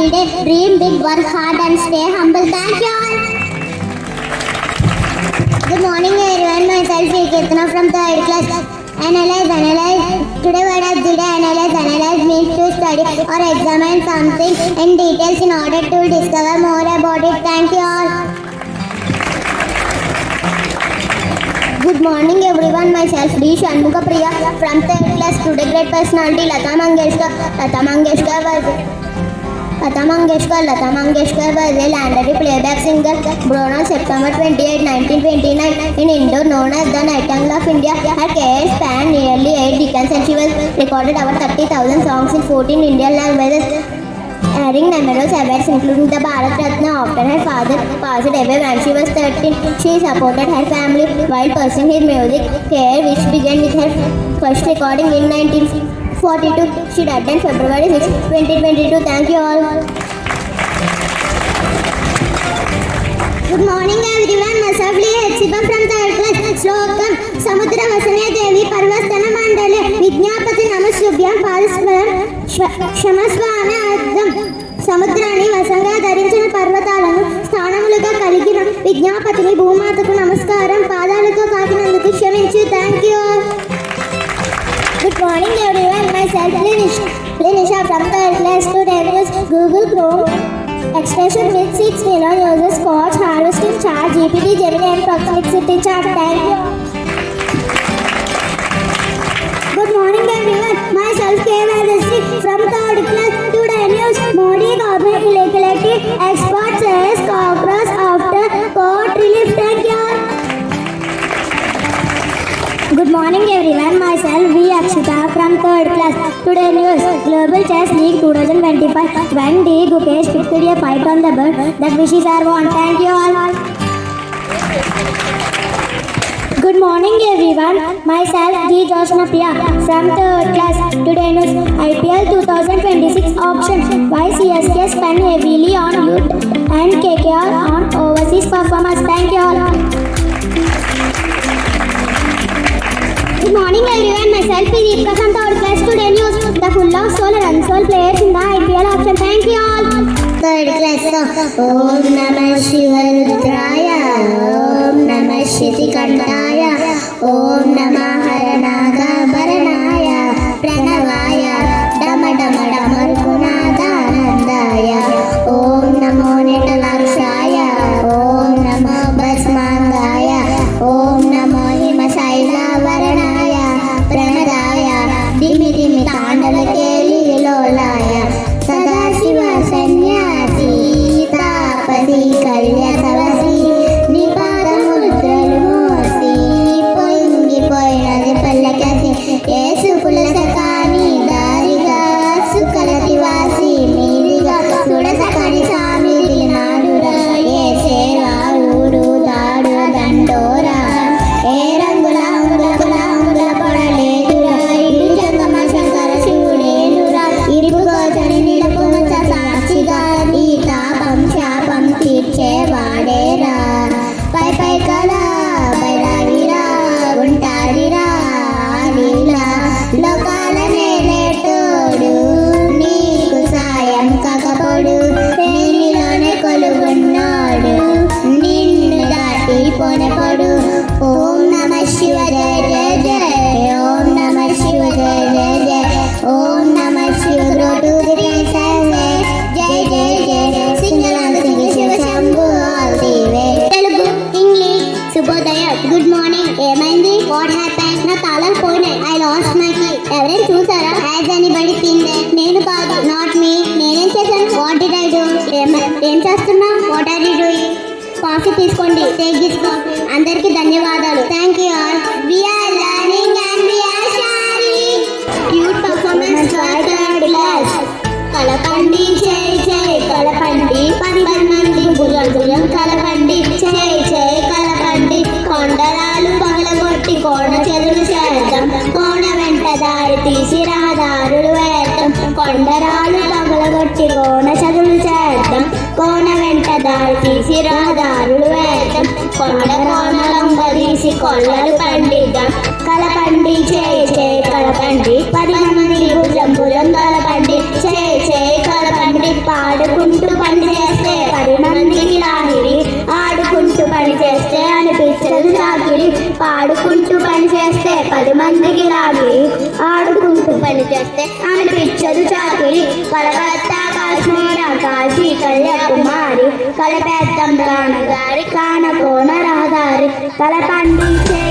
every day. Dream big, work hard and stay humble. Thank you all. Good morning everyone. Myself Kirtana from 3rd class. Analyze. Today word of the day, analyze means to study or examine something in details in order to discover more about it. Thank you all. Good morning everyone. Myself D. Shanmuga Priya from 3rd class. Today great personality Lata Mangeshkar was a legendary playback singer born on September 28, 1929 in Indore, known as the Nightingale of India. Her career spanned nearly 8 decades and she was recorded over 30,000 songs in 14 Indian languages, earning numerous awards including the Bharat Ratna. After her father passed away when she was 13, she supported her family while pursuing his music career, which began with her first recording in 1942. She died on February 6, 2022. Thank you all. Good morning everyone. Myself Hepsiba from 3rd class. Slokam Samudra Vasane Devi Parvastana Mandale Vidyapati Namasubhyam Parasparam Shamasvana Addam. సముద్రాన్ని వశంగా ధరించిన పర్వతాలను స్థానములుగా కలిగిన విజ్ఞాపతిని భూమాతకు నమస్కారం. పాదాలతో తాకినందుకు క్షమించు. Thank you. Good morning everyone. Myself Linisha from 3rd class. Today we use Google Chrome extension with 6 million users, Coach, Harvesting, Chat, GPT, Gemini and Perplexity Chat. Thank you. Good morning everyone. Myself K.V. from 3rd class. Today news. Modi government elected expert says cockroach after court relief. Thank you. Good morning everyone. Myself V. Akshita from 3rd class. Today news. Global Chess League 2025. When D. Gukesh picked a fight on the bird that wishes are won. Thank you all. Good morning everyone. Myself D. Joshna Priya from 3rd class. Today news. IPL 2026 auction. Why CSK spend heavily on youth and KKR on overseas performance. Thank you all. Good morning everyone. Myself Deepika from 3rd class. Today news. The full of soul and unsold players in the IPL auction. Thank you all. 3rd class. Om Namah Shivaya Rudraya. Om Namah Shritikantaya. Om Namah Haranaga Baranaya. Pranavaya. Dama Dama Damarkunada Nandaya. Om Namo Netalakshaya. Om Namo Basmangaya. Om Namo Himasaila Varanaya. Pranadaya. Dimi Dimi Tandalakeli Lolaya. Sadashiva Sanyasi Tapasi Kalyatavasi Nipadamudral Mosi Poingi Poinadi Pallakasi Yesu Pulasakani Dariga Sukalativasi Miriga Sudasakani Sami Dinadura Yesera Uru Dadu Dandora Erangula Ungula Ungula Paraledura Idujangama Shankara Shivudendura Iripugo Jani Nilapumacha Sakshiga Ita Pam Tirche Vadera Pai Pai Kala Bairagira Untadira Adila Lokala Neletodu Neeku Sayam Kakapodu Nenilone Kolugunnadu Ninnu Dati Ponapodu Om Namah Shivaya Jai Jai. Om Namah Shivaya Jai Jai. Om Namah Shivaya. Grow to the princess. Jai Jai Jai. Sing along, sing Shiva Shambhu all the way. Telugu, English, Subhodaya. Good morning. ఏమైంది? What happened? నా తాళాలు పోయినాయి. I lost my key. ఎవరైనా చూసారా? Has anybody seen them? నేను కాదు. Not me. నేనేం చేశాను? What did I do? ఏం చేస్తున్నా? What are you doing? Coffee తీసుకోండి. Take this coffee. అందరికీ ధన్యవాదాలు. Thank you all. We are learning and we are sharing. Cute performance for 3rd class. కలపండి జై జై కలపండి 10 మంది భుజం కలపండి జై జై కలపండి కొండరాలు పగలగొట్టి కోణ చెదులు చేద్దాం కోణ వెంట దారి తీసి రహదారులు వేద్దాం కొండరాలు పగలగొట్టి కోణ చెదులు చేద్దాం కోణ వెంట దారి తీసి రహదారులు వేద్దాం కొండ కోణలంగ తీసి కొల్లలు పండిద్దాం కలపండి జై జై కలపండి 10 మంది భుజం కలపండి జై జై కలపండి పాడుకు 10 మందికి లాగి ఆడుకుంటూ పని చేస్తే అనిపించదు చాకిరి కలకత్తా కాశ్మీర కాశీ కన్యాకుమారి కలపెద్దం ప్రాణగారి కానకోన రహదారి కలపండి చే